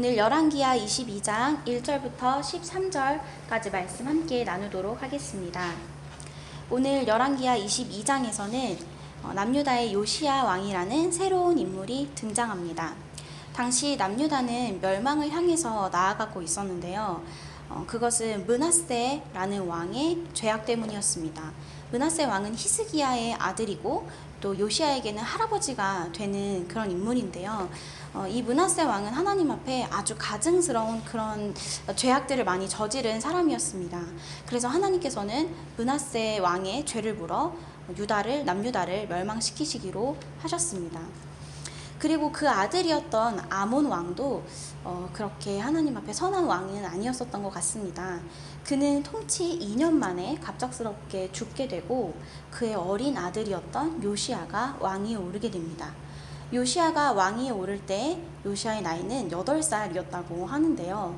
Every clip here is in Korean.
오늘 열왕기하 22장 1절부터 13절까지 말씀 함께 나누도록 하겠습니다. 오늘 열왕기하 22장에서는 남유다의 요시야 왕이라는 새로운 인물이 등장합니다. 당시 남유다는 멸망을 향해서 나아가고 있었는데요. 그것은 므낫세라는 왕의 죄악 때문이었습니다. 므낫세 왕은 히스기야의 아들이고 또 요시야에게는 할아버지가 되는 그런 인물인데요. 이 므낫세 왕은 하나님 앞에 아주 가증스러운 그런 죄악들을 많이 저지른 사람이었습니다. 그래서 하나님께서는 므낫세 왕의 죄를 물어 남유다를 멸망시키시기로 하셨습니다. 그리고 그 아들이었던 아몬 왕도 그렇게 하나님 앞에 선한 왕은 아니었었던 것 같습니다. 그는 통치 2년 만에 갑작스럽게 죽게 되고 그의 어린 아들이었던 요시야가 왕위에 오르게 됩니다. 요시야가 왕위에 오를 때 요시야의 나이는 8살이었다고 하는데요.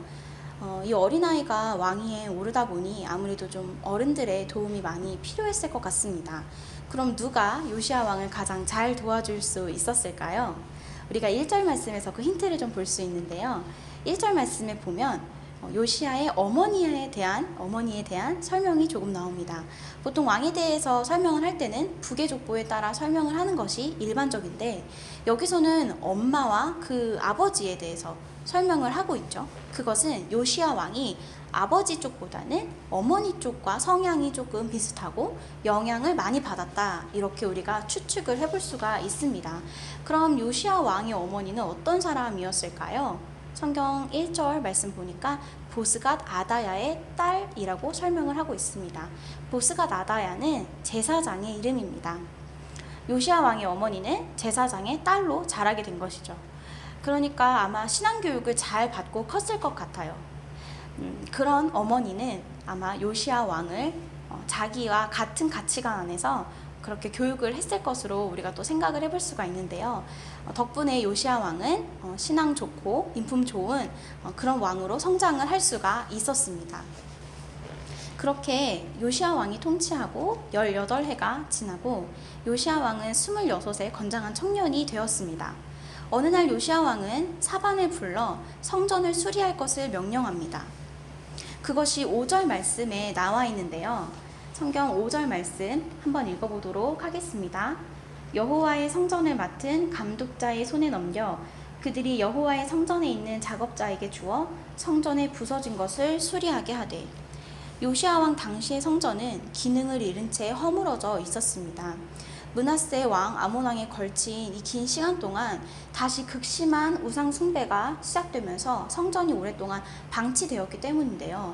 이 어린아이가 왕위에 오르다 보니 아무래도 좀 어른들의 도움이 많이 필요했을 것 같습니다. 그럼 누가 요시야 왕을 가장 잘 도와줄 수 있었을까요? 우리가 1절 말씀에서 그 힌트를 좀 볼 수 있는데요. 1절 말씀에 보면 요시야의 어머니에 대한 설명이 조금 나옵니다. 보통 왕에 대해서 설명을 할 때는 북의 족보에 따라 설명을 하는 것이 일반적인데 여기서는 엄마와 그 아버지에 대해서 설명을 하고 있죠. 그것은 요시야 왕이 아버지 쪽보다는 어머니 쪽과 성향이 조금 비슷하고 영향을 많이 받았다, 이렇게 우리가 추측을 해볼 수가 있습니다. 그럼 요시야 왕의 어머니는 어떤 사람이었을까요? 성경 1절 말씀 보니까 보스갓 아다야의 딸이라고 설명을 하고 있습니다. 보스갓 아다야는 제사장의 이름입니다. 요시야 왕의 어머니는 제사장의 딸로 자라게 된 것이죠. 그러니까 아마 신앙교육을 잘 받고 컸을 것 같아요. 그런 어머니는 아마 요시야 왕을 자기와 같은 가치관 안에서 그렇게 교육을 했을 것으로 우리가 또 생각을 해볼 수가 있는데요. 덕분에 요시야 왕은 신앙 좋고 인품 좋은 그런 왕으로 성장을 할 수가 있었습니다. 그렇게 요시야 왕이 통치하고 18해가 지나고 요시야 왕은 26의 건장한 청년이 되었습니다. 어느 날 요시야 왕은 사반을 불러 성전을 수리할 것을 명령합니다. 그것이 5절 말씀에 나와 있는데요. 성경 5절 말씀 한번 읽어보도록 하겠습니다. 여호와의 성전을 맡은 감독자의 손에 넘겨 그들이 여호와의 성전에 있는 작업자에게 주어 성전에 부서진 것을 수리하게 하되. 요시야 왕 당시의 성전은 기능을 잃은 채 허물어져 있었습니다. 므낫세 왕 아몬 왕에 걸친 이 긴 시간 동안 다시 극심한 우상 숭배가 시작되면서 성전이 오랫동안 방치되었기 때문인데요.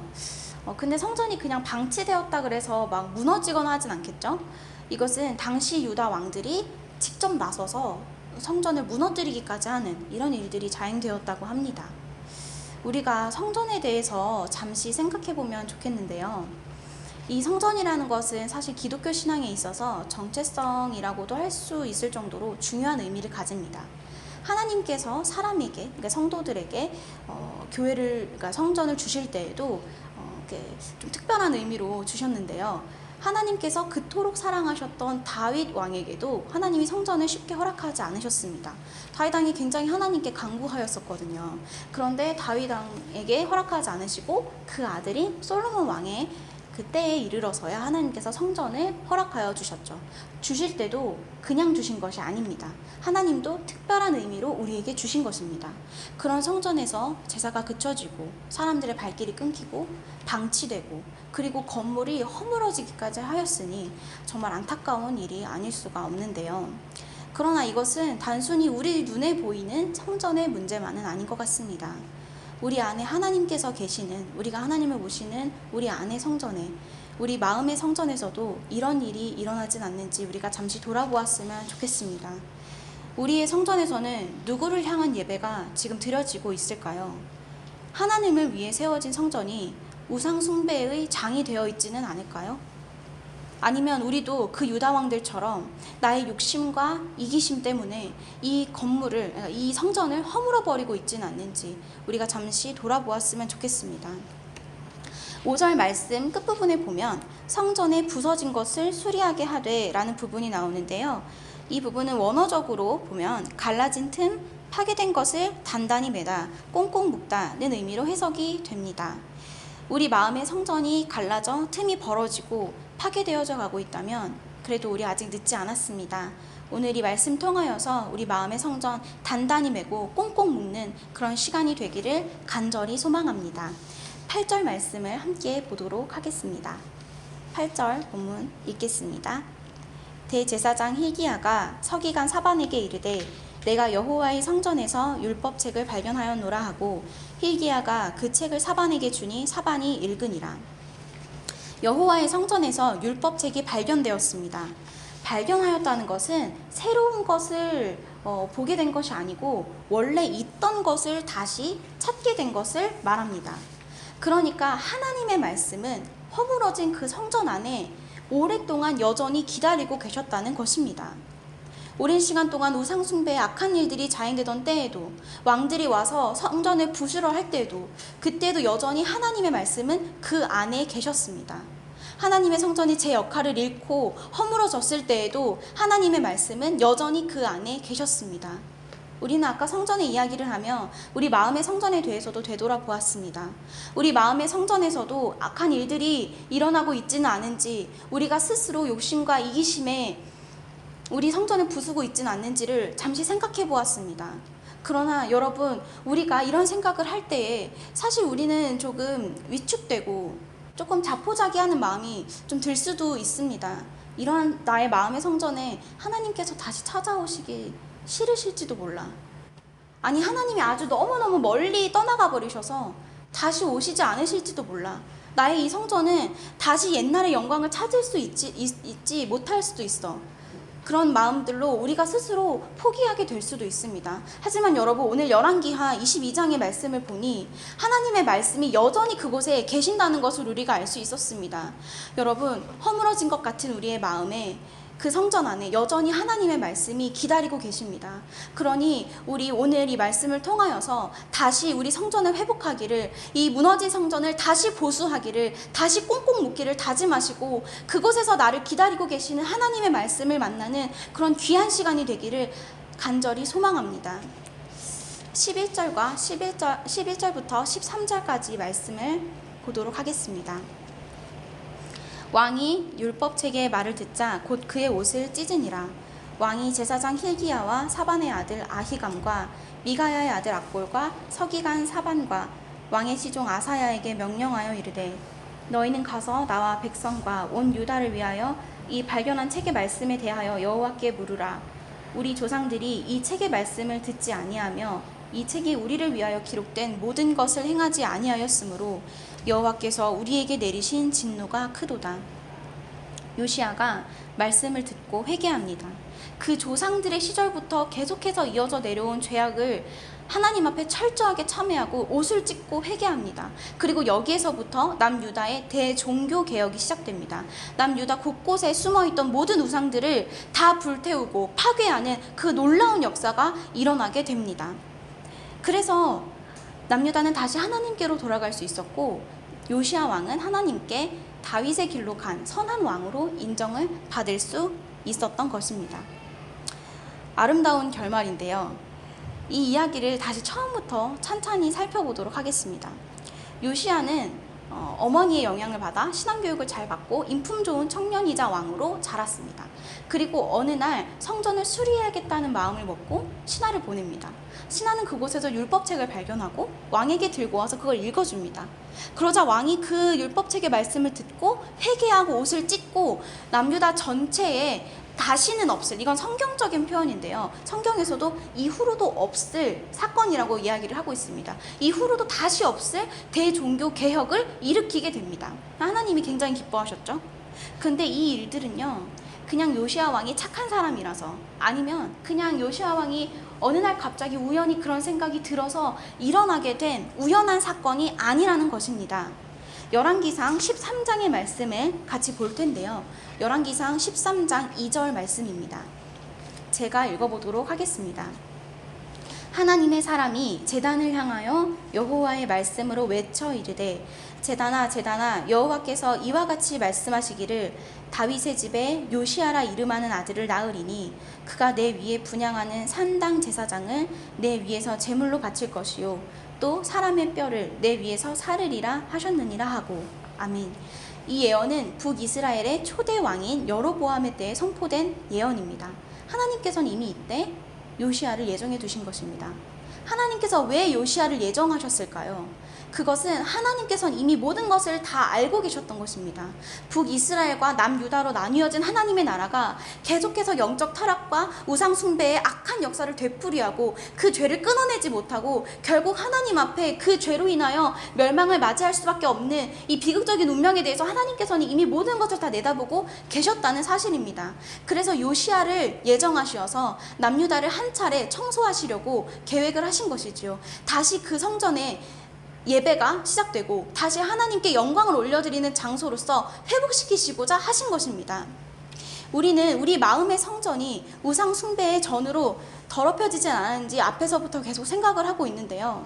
근데 성전이 그냥 방치되었다 그래서 막 무너지거나 하진 않겠죠? 이것은 당시 유다 왕들이 직접 나서서 성전을 무너뜨리기까지 하는 이런 일들이 자행되었다고 합니다. 우리가 성전에 대해서 잠시 생각해 보면 좋겠는데요. 이 성전이라는 것은 사실 기독교 신앙에 있어서 정체성이라고도 할 수 있을 정도로 중요한 의미를 가집니다. 하나님께서 사람에게, 그러니까 성도들에게 그러니까 성전을 주실 때에도 좀 특별한 의미로 주셨는데요. 하나님께서 그토록 사랑하셨던 다윗 왕에게도 하나님이 성전을 쉽게 허락하지 않으셨습니다. 다윗 왕이 굉장히 하나님께 간구하였었거든요. 그런데 다윗 왕에게 허락하지 않으시고 그 아들인 솔로몬 왕의 그때에 이르러서야 하나님께서 성전을 허락하여 주셨죠. 주실 때도 그냥 주신 것이 아닙니다. 하나님도 특별한 의미로 우리에게 주신 것입니다. 그런 성전에서 제사가 그쳐지고 사람들의 발길이 끊기고 방치되고 그리고 건물이 허물어지기까지 하였으니 정말 안타까운 일이 아닐 수가 없는데요. 그러나 이것은 단순히 우리 눈에 보이는 성전의 문제만은 아닌 것 같습니다. 우리 안에 하나님께서 계시는, 우리가 하나님을 모시는 우리 안의 성전에, 우리 마음의 성전에서도 이런 일이 일어나진 않는지 우리가 잠시 돌아보았으면 좋겠습니다. 우리의 성전에서는 누구를 향한 예배가 지금 드려지고 있을까요? 하나님을 위해 세워진 성전이 우상 숭배의 장이 되어 있지는 않을까요? 아니면 우리도 그 유다 왕들처럼 나의 욕심과 이기심 때문에 이 건물을, 이 성전을 허물어버리고 있지는 않는지 우리가 잠시 돌아보았으면 좋겠습니다. 5절 말씀 끝부분에 보면 성전에 부서진 것을 수리하게 하되 라는 부분이 나오는데요. 이 부분은 원어적으로 보면 갈라진 틈, 파괴된 것을 단단히 매다, 꽁꽁 묶다는 의미로 해석이 됩니다. 우리 마음의 성전이 갈라져 틈이 벌어지고 파괴되어져 가고 있다면 그래도 우리 아직 늦지 않았습니다. 오늘 이 말씀 통하여서 우리 마음의 성전 단단히 매고 꽁꽁 묶는 그런 시간이 되기를 간절히 소망합니다. 8절 말씀을 함께 보도록 하겠습니다. 8절 본문 읽겠습니다. 대제사장 hil기야가 서기관 사반에게 이르되 내가 여호와의 성전에서 율법책을 발견하였노라 하고 hil기야가 그 책을 사반에게 주니 사반이 읽으니라. 여호와의 성전에서 율법책이 발견되었습니다. 발견하였다는 것은 새로운 것을 보게 된 것이 아니고 원래 있던 것을 다시 찾게 된 것을 말합니다. 그러니까 하나님의 말씀은 허물어진 그 성전 안에 오랫동안 여전히 기다리고 계셨다는 것입니다. 오랜 시간 동안 우상숭배의 악한 일들이 자행되던 때에도, 왕들이 와서 성전을 부수려 할 때에도, 그때도 여전히 하나님의 말씀은 그 안에 계셨습니다. 하나님의 성전이 제 역할을 잃고 허물어졌을 때에도 하나님의 말씀은 여전히 그 안에 계셨습니다. 우리는 아까 성전의 이야기를 하며 우리 마음의 성전에 대해서도 되돌아보았습니다. 우리 마음의 성전에서도 악한 일들이 일어나고 있지는 않은지, 우리가 스스로 욕심과 이기심에 우리 성전을 부수고 있지는 않는지를 잠시 생각해 보았습니다. 그러나 여러분, 우리가 이런 생각을 할 때에 사실 우리는 조금 위축되고 조금 자포자기하는 마음이 좀 들 수도 있습니다. 이런 나의 마음의 성전에 하나님께서 다시 찾아오시기 싫으실지도 몰라. 아니, 하나님이 아주 너무너무 멀리 떠나가 버리셔서 다시 오시지 않으실지도 몰라. 나의 이 성전은 다시 옛날의 영광을 찾을 수 있지 못할 수도 있어. 그런 마음들로 우리가 스스로 포기하게 될 수도 있습니다. 하지만 여러분, 오늘 열왕기하 22장의 말씀을 보니 하나님의 말씀이 여전히 그곳에 계신다는 것을 우리가 알 수 있었습니다. 여러분, 허물어진 것 같은 우리의 마음에 그 성전 안에 여전히 하나님의 말씀이 기다리고 계십니다. 그러니 우리 오늘 이 말씀을 통하여서 다시 우리 성전을 회복하기를, 이 무너진 성전을 다시 보수하기를, 다시 꽁꽁 묶기를 다짐하시고 그곳에서 나를 기다리고 계시는 하나님의 말씀을 만나는 그런 귀한 시간이 되기를 간절히 소망합니다. 11절부터 13절까지 말씀을 보도록 하겠습니다. 왕이 율법책의 말을 듣자 곧 그의 옷을 찢으니라. 왕이 제사장 hil기야와 사반의 아들 아히감과 미가야의 아들 악볼과 서기관 사반과 왕의 시종 아사야에게 명령하여 이르되 너희는 가서 나와 백성과 온 유다를 위하여 이 발견한 책의 말씀에 대하여 여호와께 물으라. 우리 조상들이 이 책의 말씀을 듣지 아니하며 이 책이 우리를 위하여 기록된 모든 것을 행하지 아니하였으므로 여호와께서 우리에게 내리신 진노가 크도다. 요시야가 말씀을 듣고 회개합니다. 그 조상들의 시절부터 계속해서 이어져 내려온 죄악을 하나님 앞에 철저하게 참회하고 옷을 찢고 회개합니다. 그리고 여기에서부터 남유다의 대종교 개혁이 시작됩니다. 남유다 곳곳에 숨어있던 모든 우상들을 다 불태우고 파괴하는 그 놀라운 역사가 일어나게 됩니다. 그래서 남유다는 다시 하나님께로 돌아갈 수 있었고, 요시야 왕은 하나님께 다윗의 길로 간 선한 왕으로 인정을 받을 수 있었던 것입니다. 아름다운 결말인데요. 이 이야기를 다시 처음부터 찬찬히 살펴보도록 하겠습니다. 요시야는 어머니의 영향을 받아 신앙교육을 잘 받고 인품 좋은 청년이자 왕으로 자랐습니다. 그리고 어느 날 성전을 수리해야겠다는 마음을 먹고 신하를 보냅니다. 신하는 그곳에서 율법책을 발견하고 왕에게 들고 와서 그걸 읽어줍니다. 그러자 왕이 그 율법책의 말씀을 듣고 회개하고 옷을 찢고 남유다 전체에 다시는 없을, 이건 성경적인 표현인데요. 성경에서도 이후로도 없을 사건이라고 이야기를 하고 있습니다. 이후로도 다시 없을 대종교 개혁을 일으키게 됩니다. 하나님이 굉장히 기뻐하셨죠. 근데 이 일들은요, 그냥 요시야 왕이 착한 사람이라서, 아니면 그냥 요시야 왕이 어느 날 갑자기 우연히 그런 생각이 들어서 일어나게 된 우연한 사건이 아니라는 것입니다. 열왕기상 13장의 말씀을 같이 볼 텐데요. 열왕기상 13장 2절 말씀입니다. 제가 읽어보도록 하겠습니다. 하나님의 사람이 제단을 향하여 여호와의 말씀으로 외쳐 이르되 제단아 제단아 여호와께서 이와 같이 말씀하시기를 다윗의 집에 요시아라 이름하는 아들을 낳으리니 그가 내 위에 분향하는 산당 제사장을 내 위에서 제물로 바칠 것이요 또 사람의 뼈를 내 위에서 사르리라 하셨느니라 하고. 아멘. 이 예언은 북이스라엘의 초대 왕인 여로보암의 때에 선포된 예언입니다. 하나님께서는 이미 이때 요시아를 예정해 두신 것입니다. 하나님께서 왜 요시아를 예정하셨을까요? 그것은 하나님께서는 이미 모든 것을 다 알고 계셨던 것입니다. 북이스라엘과 남유다로 나뉘어진 하나님의 나라가 계속해서 영적 타락과 우상 숭배의 악한 역사를 되풀이하고 그 죄를 끊어내지 못하고 결국 하나님 앞에 그 죄로 인하여 멸망을 맞이할 수밖에 없는 이 비극적인 운명에 대해서 하나님께서는 이미 모든 것을 다 내다보고 계셨다는 사실입니다. 그래서 요시아를 예정하시어서 남유다를 한 차례 청소하시려고 계획을 하신 것이지요. 다시 그 성전에 예배가 시작되고 다시 하나님께 영광을 올려드리는 장소로서 회복시키시고자 하신 것입니다. 우리는 우리 마음의 성전이 우상 숭배의 전으로 더럽혀지지 않았는지 앞에서부터 계속 생각을 하고 있는데요.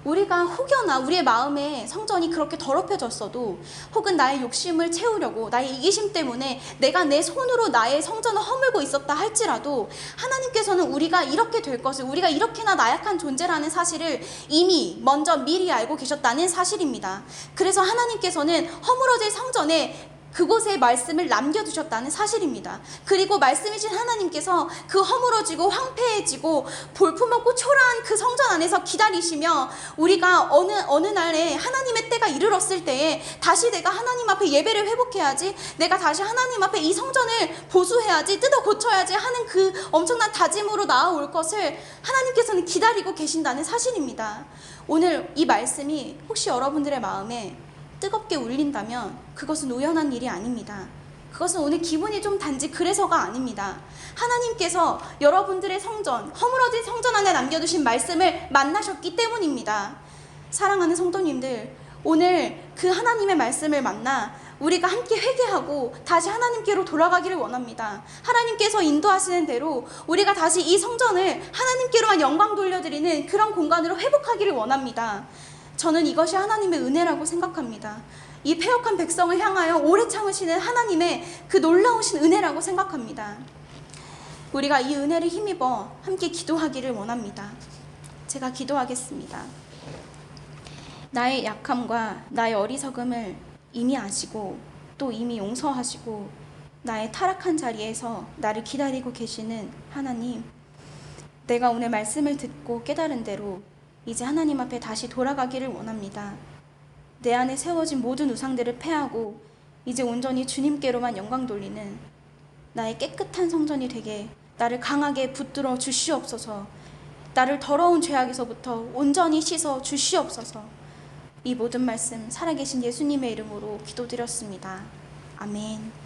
우리가 혹여나 우리의 마음의 성전이 그렇게 더럽혀졌어도 혹은 나의 욕심을 채우려고 나의 이기심 때문에 내가 내 손으로 나의 성전을 허물고 있었다 할지라도 하나님께서는 우리가 이렇게 될 것을, 우리가 이렇게나 나약한 존재라는 사실을 이미 먼저 미리 알고 계셨다는 사실입니다. 그래서 하나님께서는 허물어질 성전에 그곳에 말씀을 남겨두셨다는 사실입니다. 그리고 말씀이신 하나님께서 그 허물어지고 황폐해지고 볼품없고 초라한 그 성전 안에서 기다리시며 우리가 어느 날에 하나님의 때가 이르렀을 때에 다시 내가 하나님 앞에 예배를 회복해야지, 내가 다시 하나님 앞에 이 성전을 보수해야지, 뜯어 고쳐야지 하는 그 엄청난 다짐으로 나아올 것을 하나님께서는 기다리고 계신다는 사실입니다. 오늘 이 말씀이 혹시 여러분들의 마음에 뜨겁게 울린다면 그것은 우연한 일이 아닙니다. 그것은 오늘 기분이 좀 단지 그래서가 아닙니다. 하나님께서 여러분들의 성전, 허물어진 성전 안에 남겨두신 말씀을 만나셨기 때문입니다. 사랑하는 성도님들, 오늘 그 하나님의 말씀을 만나 우리가 함께 회개하고 다시 하나님께로 돌아가기를 원합니다. 하나님께서 인도하시는 대로 우리가 다시 이 성전을 하나님께로만 영광 돌려드리는 그런 공간으로 회복하기를 원합니다. 저는 이것이 하나님의 은혜라고 생각합니다. 이 패역한 백성을 향하여 오래 참으시는 하나님의 그 놀라우신 은혜라고 생각합니다. 우리가 이 은혜를 힘입어 함께 기도하기를 원합니다. 제가 기도하겠습니다. 나의 약함과 나의 어리석음을 이미 아시고 또 이미 용서하시고 나의 타락한 자리에서 나를 기다리고 계시는 하나님, 내가 오늘 말씀을 듣고 깨달은 대로 이제 하나님 앞에 다시 돌아가기를 원합니다. 내 안에 세워진 모든 우상들을 패하고 이제 온전히 주님께로만 영광 돌리는 나의 깨끗한 성전이 되게 나를 강하게 붙들어 주시옵소서. 나를 더러운 죄악에서부터 온전히 씻어 주시옵소서. 이 모든 말씀 살아계신 예수님의 이름으로 기도드렸습니다. 아멘.